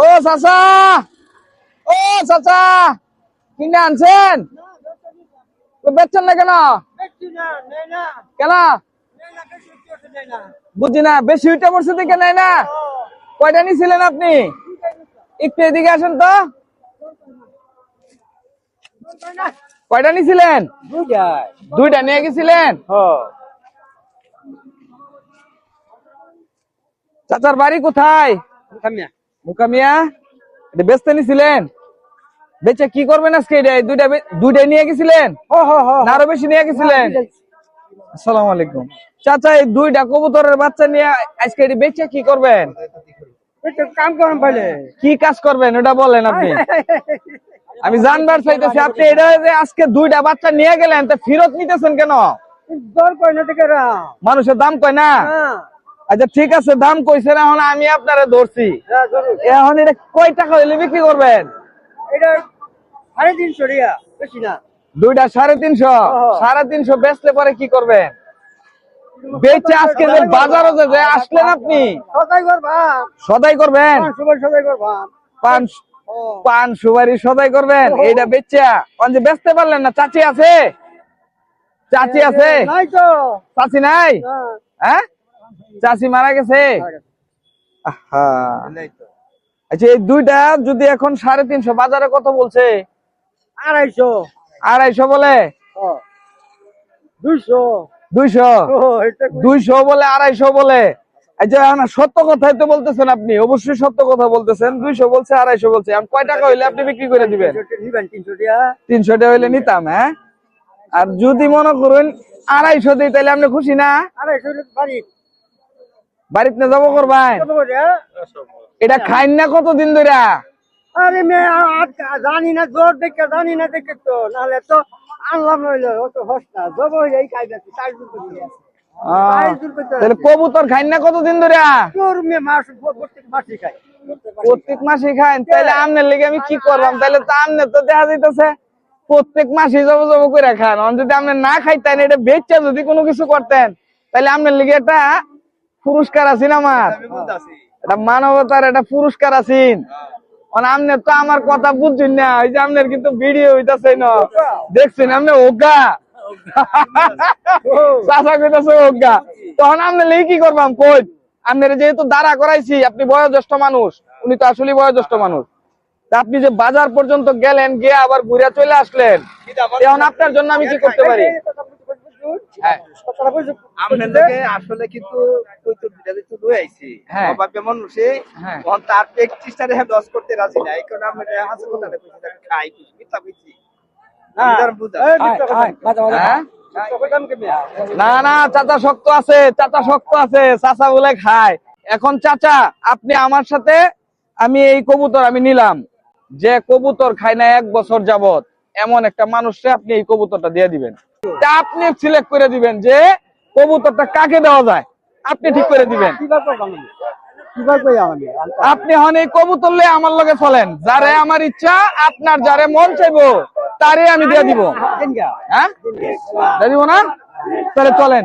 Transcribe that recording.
ও চাচা, ও চাচা, কিনে আনছেন? বেচছেন না কেন? কেন বুঝি না, বেশি উঠে পড়ছে দেখে নেয় না। কয়টা নিয়েছিলেন আপনি? একটু এদিকে আসেন তো। কয়টা নিয়েছিলেন? দুইটা নিয়ে গেছিলেন। চাচার বাড়ি কোথায়? মুকামিয়া। এটা বেচতে নিছিলেন? বেচে কি করবেন আজকে? দুইটা নিয়ে গেছিলেন না আরো বেশি নিয়ে গেছিলেন? আসসালামু আলাইকুম। চাচা, এই দুইটা কবুতরের বাচ্চা নিয়ে আজকে এটি বেচে কি করবেন? কাম করেন পাইলে কি কাজ করবেন ওটা বলেন আপনি। আমি জানবার চাইতেছি, আপনি এটা যে আজকে দুইটা বাচ্চা নিয়ে গেলেন, তা ফেরত নিতেছেন কেন? দর কয় না থেকে মানুষের দাম কয় না? আচ্ছা ঠিক আছে, দাম কইছে না, এখন আমি আপনারা ধরছি। এখন এটা কয় টাকা হইলে বিক্রি করবেন? এটা 350 টাকা, বেশি না। দুইটা 350। 350 বেচলে পরে কি করবেন? বেচে আজকে যে বাজারে যে আসলেন আপনি সদাই করবেন? পান সুপারি সদাই করবেন? এইটা বেচা যে বেচতে পারলেন না? চাচি আছে? চাচি আছে? চাচি নাই? হ্যাঁ, চাচি মারা গেছে। আচ্ছা, এই দুইটা যদি এখন 350, বাজারে কত বলছে? 250। 250 বলে? 200 200 বলে, 250 বলে। আচ্ছা, সত্য কথাই তো বলতেছেন আপনি, অবশ্যই সত্য কথা বলতেছেন। 200 বলছে, 250 বলছে। এখন কয় টাকা হইলে আপনি বিক্রি করে দিবেন? 300 টাকা হইলে নিতাম। হ্যাঁ, আর যদি মনে করুন 250 দিই, তাহলে আপনি খুশি না? বাড়িতে না যাবো করবেন? এটা খাইন না কতদিন ধরে? আরে জানি না, জোর দেখে জানি না দেখে তো, নাহলে তো আনলাম নইলো অত হস্তা জব হইলে খাইবে। তাহলে কবুতর খাইন না কতদিন ধরে? প্রত্যেক মাসে খাইন? তাহলে আমনের লেগে আমি কি করলাম? তাহলে তো আমনের তো দেখা যাইতেছে প্রত্যেক মাসে জব জব করে খান। যদি আপনি না খাইতেন, এটা বেচা যদি কোনো কিছু করতেন, তাহলে আমনের লেগে একটা পুরস্কার আছেন। আমার এটা মানবতার একটা পুরস্কার আছেন। আমনের তো আমার কথা বুঝছেন না। ওই যে আপনার কিন্তু ভিডিও হইতাছে না, দেখছেন আপনি? ওগা চাচা কইতাছে ওগা। তখন আপনার লেগে কি করবাম? কই আপনার যেহেতু দাঁড়া করাইছি, আপনি বয়োজ্যেষ্ঠ মানুষ, উনি তো আসলে বয়োজ্যেষ্ঠ মানুষ। তা আপনি যে বাজার পর্যন্ত গেলেন, গিয়ে আবার ঘুরে চলে আসলেন, এখন আপনার জন্য আমি কি করতে পারি? আসলে কিন্তু মানুষে হ্যাঁ, তার প্র্যাকটিসটা লস করতে রাজি না। এই কারণে আমরা খাই মিথ্যা বুঝছি। না না, চাচা শক্ত আছে, চাচা শক্ত আছে। চাচা বলে খায়। এখন চাচা, আপনি আমার সাথে, আমি এই কবুতর আমি নিলাম, যে কবুতর খায় না 1 বছর যাবত, এমন একটা মানুষকে আপনি এই কবুতরটা দিয়ে দিবেন। তা আপনি সিলেক্ট করে দিবেন যে কবুতরটা কাকে দেওয়া যায়, আপনি ঠিক করে দিবেন। আপনি হন এই কবুতর লয়ে আমার লগে চলেন, যারে আমার ইচ্ছা, আপনার যারে মন চাইবো তারে আমি দিয়ে দিব। হ্যাঁ, দিয়ে দিব না? তাহলে চলেন।